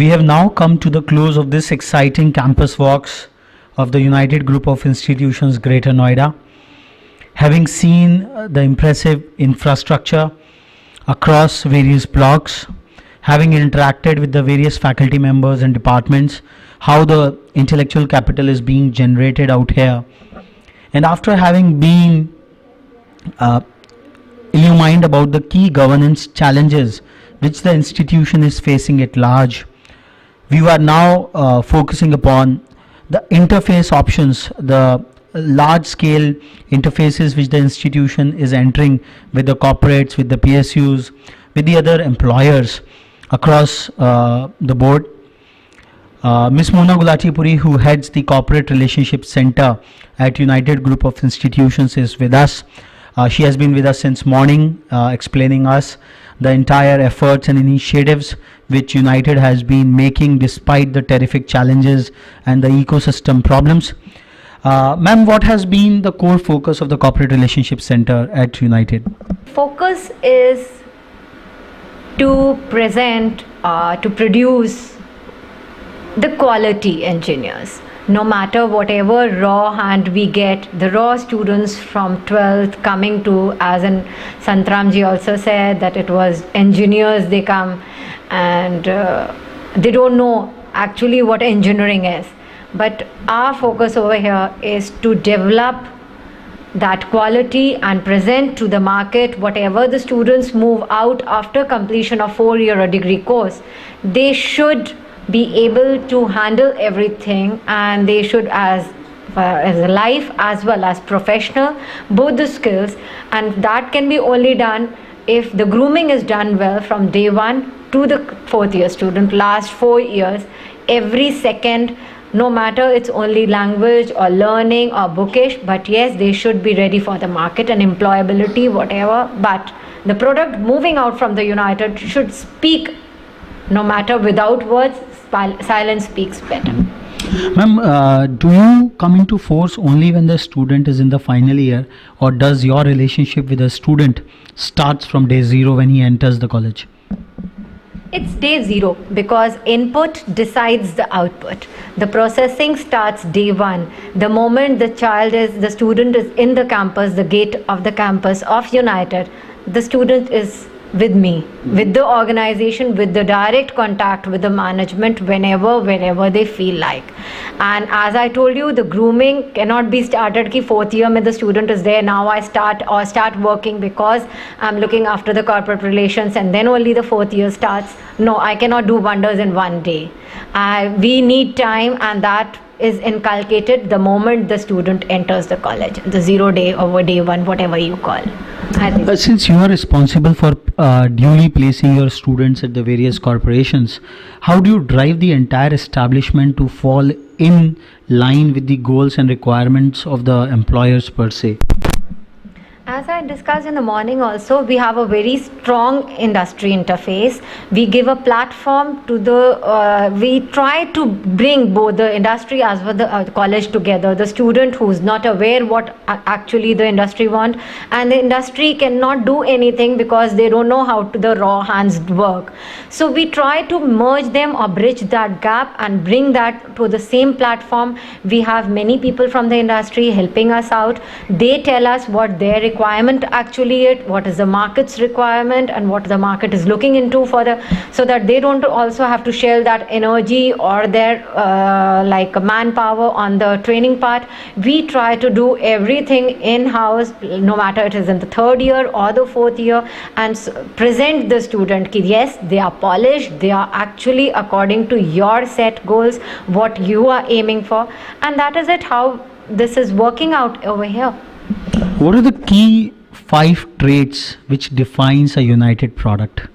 We have now come to the close of this exciting campus walks of the United Group of Institutions Greater Noida. Having seen the impressive infrastructure across various blocks, having interacted with the various faculty members and departments, how the intellectual capital is being generated out here, and after having been illumined about the key governance challenges which the institution is facing at large, we are now focusing upon the interface options, the large scale interfaces which the institution is entering with the corporates, with the PSUs, with the other employers across the board. Ms. Mona Gulati-Puri, who heads the Corporate Relationship Center at United Group of Institutions, is with us. She has been with us since morning, explaining us the entire efforts and initiatives which United has been making despite the terrific challenges and the ecosystem problems. Ma'am, what has been the core focus of the Corporate Relationship Center at United? Focus is to present, to produce the quality engineers. No matter whatever raw hand we get, the raw students from 12th coming to, as in Santramji also said, that it was engineers, they come and they don't know actually what engineering is. But our focus over here is to develop that quality and present to the market whatever the students move out after completion of 4-year degree course. They should be able to handle everything, and they should as a life as well as professional, both the skills, and that can be only done if the grooming is done well from day 1 to the 4th year student, last 4 years, every second, no matter it's only language or learning or bookish, but yes, they should be ready for the market and employability, whatever. But the product moving out from the United should speak, no matter without words, silence speaks better. Ma'am, do you come into force only when the student is in the final year, or does your relationship with the student starts from day 0 when he enters the college? It's day 0 because input decides the output. The processing starts day 1. The moment the student is in the campus, the gate of the campus of United, the student is with me, with the organization, with the direct contact with the management whenever they feel like. And as I told you, the grooming cannot be started ki 4th year mein the student is there, now I start working because I'm looking after the corporate relations and then only the 4th year starts. No, I cannot do wonders in one day. We need time, and that is inculcated the moment the student enters the college, the 0 day or day 1, whatever you call. Since you are responsible for duly placing your students at the various corporations, how do you drive the entire establishment to fall in line with the goals and requirements of the employers per se? As I discussed in the morning also, we have a very strong industry interface. We give a platform to we try to bring both the industry as well as the college together. The student who is not aware what actually the industry want, and the industry cannot do anything because they don't know how the raw hands work. So we try to merge them or bridge that gap and bring that to the same platform. We have many people from the industry helping us out. They tell us what their requirement actually is, what is the market's requirement, and what the market is looking into so that they don't also have to shell that energy or their manpower on the training part. We try to do everything in-house, no matter it is in the 3rd year or the 4th year, and present the student ki yes, they are polished, they are actually according to your set goals, what you are aiming for, and that is it, how this is working out over here. What are the key 5 traits which defines a United product?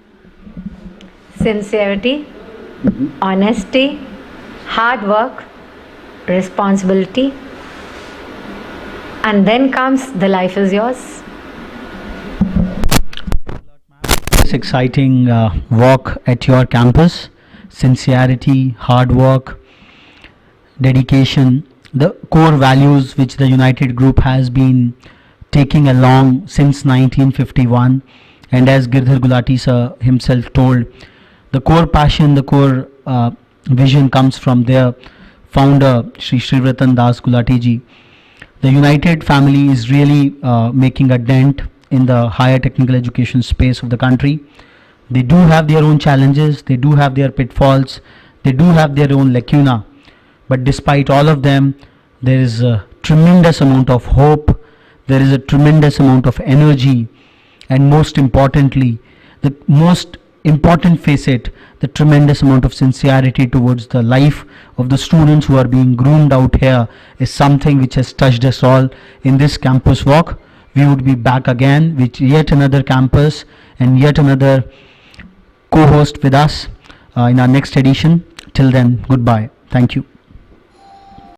Sincerity, honesty, hard work, responsibility, and then comes the life is yours. This exciting walk at your campus, sincerity, hard work, dedication, the core values which the United Group has been taking along since 1951, and as Girdhar Gulati sir himself told, the core passion, the core vision comes from their founder, Sri Srivratan Das Gulati ji. The United family is really making a dent in the higher technical education space of the country. They do have their own challenges, they do have their pitfalls, they do have their own lacuna, but despite all of them, there is a tremendous amount of hope, there is a tremendous amount of energy, and most importantly, the most important facet, the tremendous amount of sincerity towards the life of the students who are being groomed out here is something which has touched us all in this campus walk. We would be back again with yet another campus and yet another co-host with us in our next edition. Till then, goodbye. Thank you.